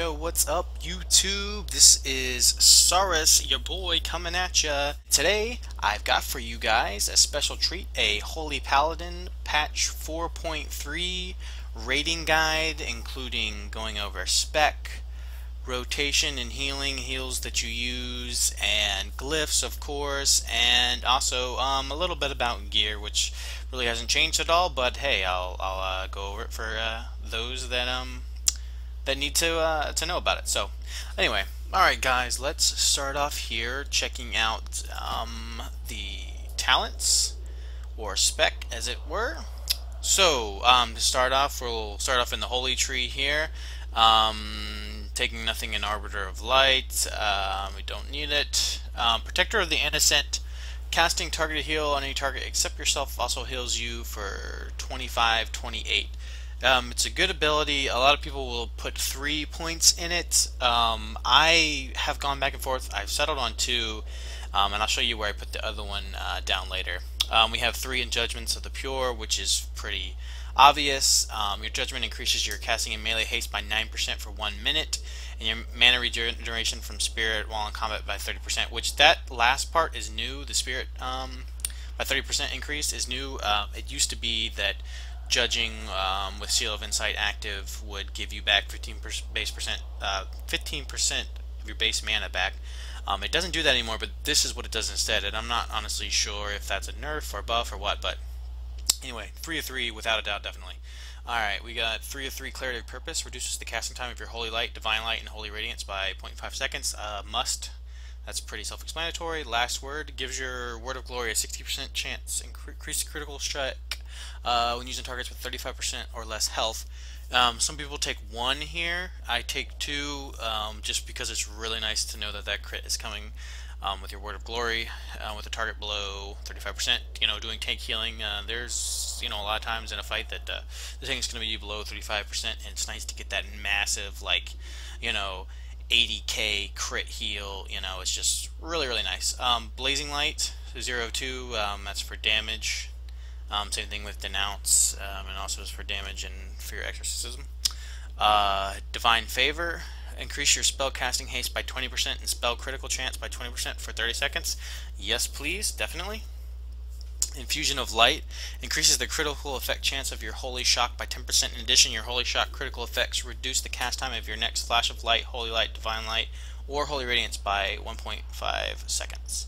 Yo, what's up, YouTube? This is Saurus, your boy, coming at ya. Today, I've got for you guys a special treat, a Holy Paladin patch 4.3 rating guide, including going over spec, rotation and heals that you use, and glyphs, of course, and also a little bit about gear, which really hasn't changed at all. But hey, I'll go over it for those that need to know about it. So anyway, alright guys, let's start off here checking out the talents, or spec as it were. So to start off, we'll start off in the holy tree here. Taking nothing in Arbiter of Light, we don't need it. Protector of the Innocent, casting targeted heal on any target except yourself, also heals you for 25-28. It's a good ability. A lot of people will put 3 points in it. I have gone back and forth. I've settled on 2, and I'll show you where I put the other one down later. We have 3 in Judgments of the Pure, which is pretty obvious. Your Judgment increases your casting and melee haste by 9% for 1 minute, and your mana regeneration from Spirit while in combat by 30%, which that last part is new. The Spirit by 30% increase is new. It used to be that judging with Seal of Insight active would give you back 15% of your base mana back. It doesn't do that anymore, but this is what it does instead, and I'm not honestly sure if that's a nerf or buff or what, but anyway, 3 of 3 without a doubt, definitely. Alright, we got 3 of 3 Clarity of Purpose, reduces the casting time of your Holy Light, Divine Light, and Holy Radiance by 0.5 seconds. Must. That's pretty self-explanatory. Last Word gives your Word of Glory a 60% chance, increase critical strike when using targets with 35% or less health. Some people take 1 here. I take 2 just because it's really nice to know that that crit is coming with your Word of Glory with a target below 35%. You know, doing tank healing, there's a lot of times in a fight that the tank is going to be below 35%, and it's nice to get that massive, like, 80k crit heal. It's just really nice. Blazing Light 0-2, that's for damage. Same thing with Denounce, and also is for damage and Fear Exorcism. Divine Favor, increase your spell casting haste by 20% and spell critical chance by 20% for 30 seconds. Yes, please, definitely. Infusion of Light increases the critical effect chance of your Holy Shock by 10%. In addition, your Holy Shock critical effects reduce the cast time of your next Flash of Light, Holy Light, Divine Light, or Holy Radiance by 1.5 seconds.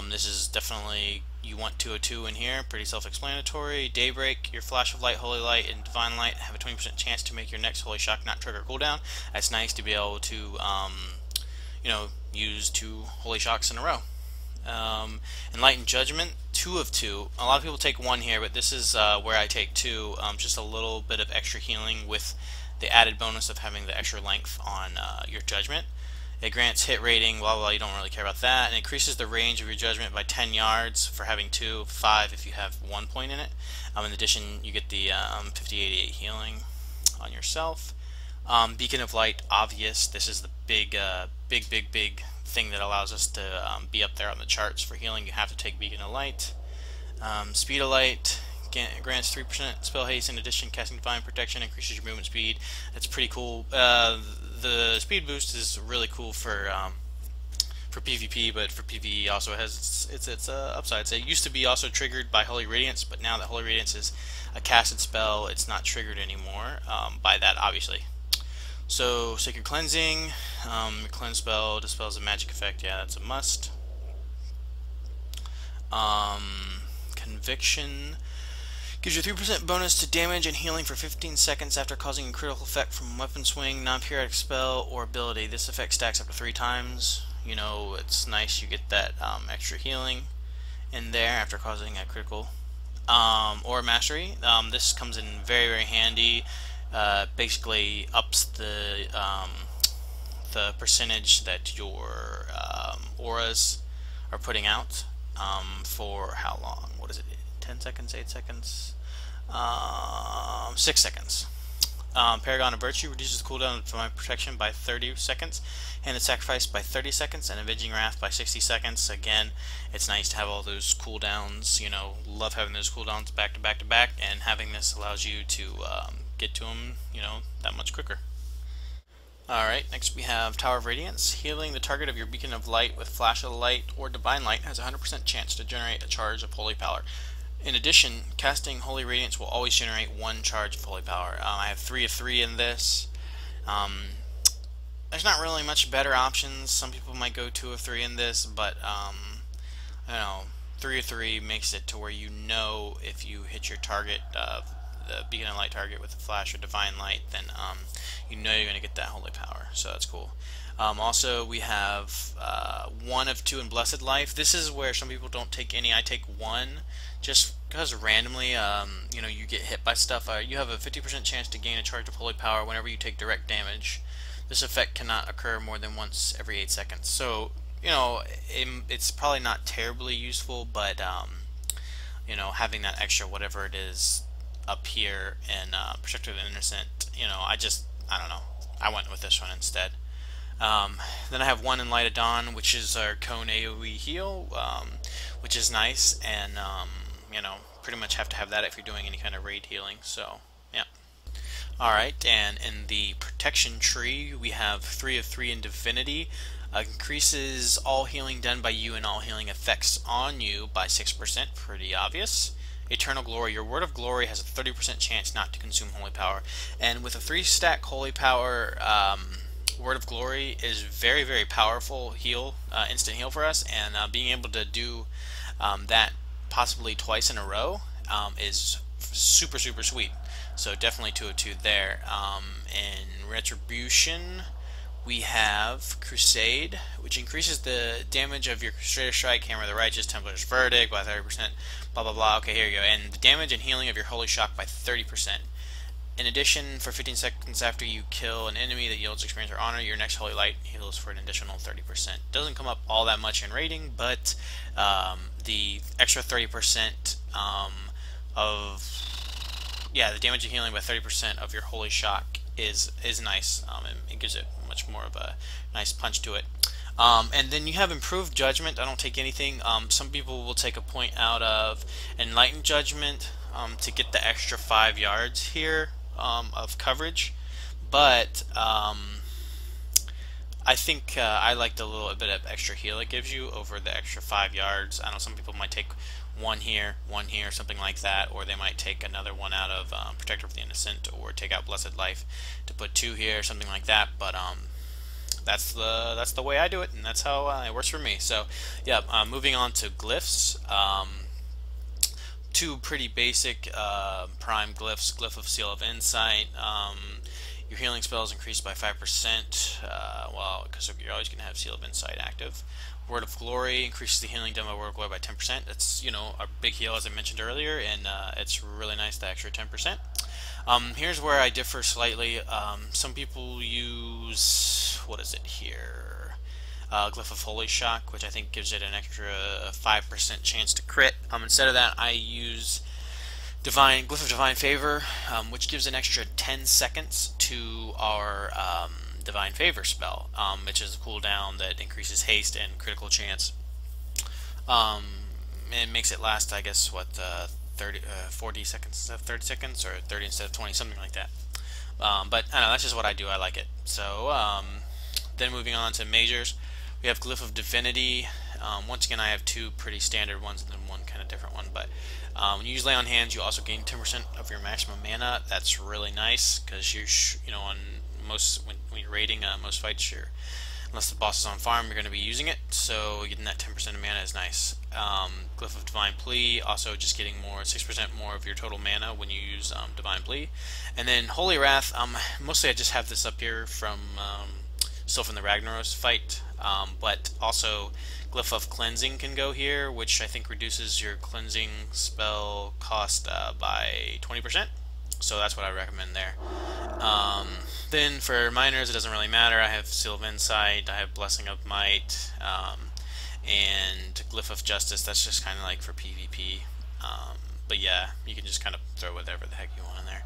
This is definitely, you want 2 of 2 in here, pretty self-explanatory. Daybreak, your Flash of Light, Holy Light, and Divine Light have a 20% chance to make your next Holy Shock not trigger cooldown. That's nice to be able to, use 2 Holy Shocks in a row. Enlightened Judgment, 2 of 2. A lot of people take 1 here, but this is where I take 2. Just a little bit of extra healing with the added bonus of having the extra length on your Judgment. It grants hit rating, blah blah, you don't really care about that, and it increases the range of your Judgment by 10 yards for having 2, 5 if you have 1 point in it. In addition, you get the 50-88 healing on yourself. Beacon of Light, obvious. This is the big thing that allows us to be up there on the charts for healing. You have to take Beacon of Light. Speed of Light grants 3% spell haste. In addition, casting Divine Protection increases your movement speed. That's pretty cool. The speed boost is really cool for PvP, but for PvE also has its upsides. It used to be also triggered by Holy Radiance, but now that Holy Radiance is a casted spell, it's not triggered anymore by that, obviously. So, Sacred Cleansing, your cleanse spell dispels a magic effect. Yeah, that's a must. Conviction gives you a 3% bonus to damage and healing for 15 seconds after causing a critical effect from weapon swing, non-periodic spell, or ability. This effect stacks up to 3 times. It's nice you get that extra healing in there after causing a critical or mastery. This comes in very handy. Basically ups the percentage that your auras are putting out for how long? What is it? 10 seconds, 8 seconds, 6 seconds. Paragon of Virtue reduces the cooldown of Divine Protection by 30 seconds, Handed Sacrifice by 30 seconds, and Avenging Wrath by 60 seconds. Again, it's nice to have all those cooldowns. Love having those cooldowns back to back to back, and having this allows you to get to them, that much quicker. Alright, next we have Tower of Radiance. Healing the target of your beacon of light with Flash of Light or Divine Light has a 100% chance to generate a charge of Holy Power. In addition, casting Holy Radiance will always generate one charge of Holy Power. I have 3 of 3 in this. There's not really much better options. Some people might go 2 of 3 in this, but I don't know, 3 of 3 makes it to where you know if you hit your target, the beacon of light target with a flash or divine light, then you know you're going to get that holy power. So that's cool. Also, we have 1 of 2 in blessed life. This is where some people don't take any. I take 1 just because randomly, you know, you get hit by stuff. You have a 50% chance to gain a charge of holy power whenever you take direct damage. This effect cannot occur more than once every 8 seconds. So, you know, it's probably not terribly useful, but you know, having that extra whatever it is up here in Protector of the Innocent, you know, I don't know, I went with this one instead. Then I have 1 in Light of Dawn, which is our cone AoE heal, which is nice, and you know, pretty much have to have that if you're doing any kind of raid healing. So yeah. Alright, and in the protection tree we have 3 of 3 in Divinity. Increases all healing done by you and all healing effects on you by 6%, pretty obvious. Eternal Glory, your Word of Glory has a 30% chance not to consume Holy Power. And with a 3-stack Holy Power, Word of Glory is very, very powerful heal, instant heal for us, and being able to do that possibly twice in a row is super, super sweet. So definitely 2 of 2 there. In Retribution, we have Crusade, which increases the damage of your Crusader Strike, Hammer of the Righteous, Templar's Verdict by 30%, blah blah blah. Okay, here you go. And the damage and healing of your Holy Shock by 30%. In addition, for 15 seconds after you kill an enemy that yields experience or honor, your next Holy Light heals for an additional 30%. Doesn't come up all that much in rating, but the extra 30% the damage and healing by 30% of your Holy Shock is nice. It gives it much more of a nice punch to it. And then you have Improved Judgment. I don't take anything. Some people will take a point out of Enlightened Judgment to get the extra 5 yards here of coverage, but I think I like the little bit of extra heal it gives you over the extra 5 yards. I know some people might take 1 here, something like that, or they might take another 1 out of Protector of the Innocent, or take out Blessed Life to put 2 here, something like that. But that's the way I do it, and that's how it works for me. So yeah, moving on to Glyphs. 2 pretty basic prime glyphs. Glyph of Seal of Insight. Your healing spells increased by 5%. Well, because you're always going to have Seal of Insight active. Word of Glory increases the healing done by Word of Glory by 10%. That's, you know, a big heal, as I mentioned earlier, and it's really nice, the extra 10%. Here's where I differ slightly. Some people use, what is it here? Glyph of Holy Shock, which I think gives it an extra 5% chance to crit. Instead of that, I use Glyph of Divine Favor, which gives an extra 10 seconds to our Divine Favor spell, which is a cooldown that increases haste and critical chance. And makes it last, I guess, what, 40 seconds instead of 30 seconds, or 30 instead of 20, something like that. But I don't know, that's just what I do. I like it. So then moving on to majors, we have Glyph of Divinity. Once again, I have 2 pretty standard ones and then 1 kind of different one. But when you use Lay on Hands, you also gain 10% of your maximum mana. That's really nice because you know, on most when you're raiding most fights, unless the boss is on farm, you're going to be using it. So getting that 10% of mana is nice. Glyph of Divine Plea, also just getting 6% more of your total mana when you use Divine Plea. And then Holy Wrath, mostly I just have this up here from still from the Ragnaros fight, but also Glyph of Cleansing can go here, which I think reduces your cleansing spell cost by 20%. So that's what I recommend there. Then for minors, it doesn't really matter. I have Seal of Insight, I have Blessing of Might, and Glyph of Justice. That's just kind of like for PvP. But yeah, you can just kind of throw whatever the heck you want in there.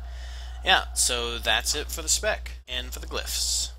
Yeah, so that's it for the spec and for the glyphs.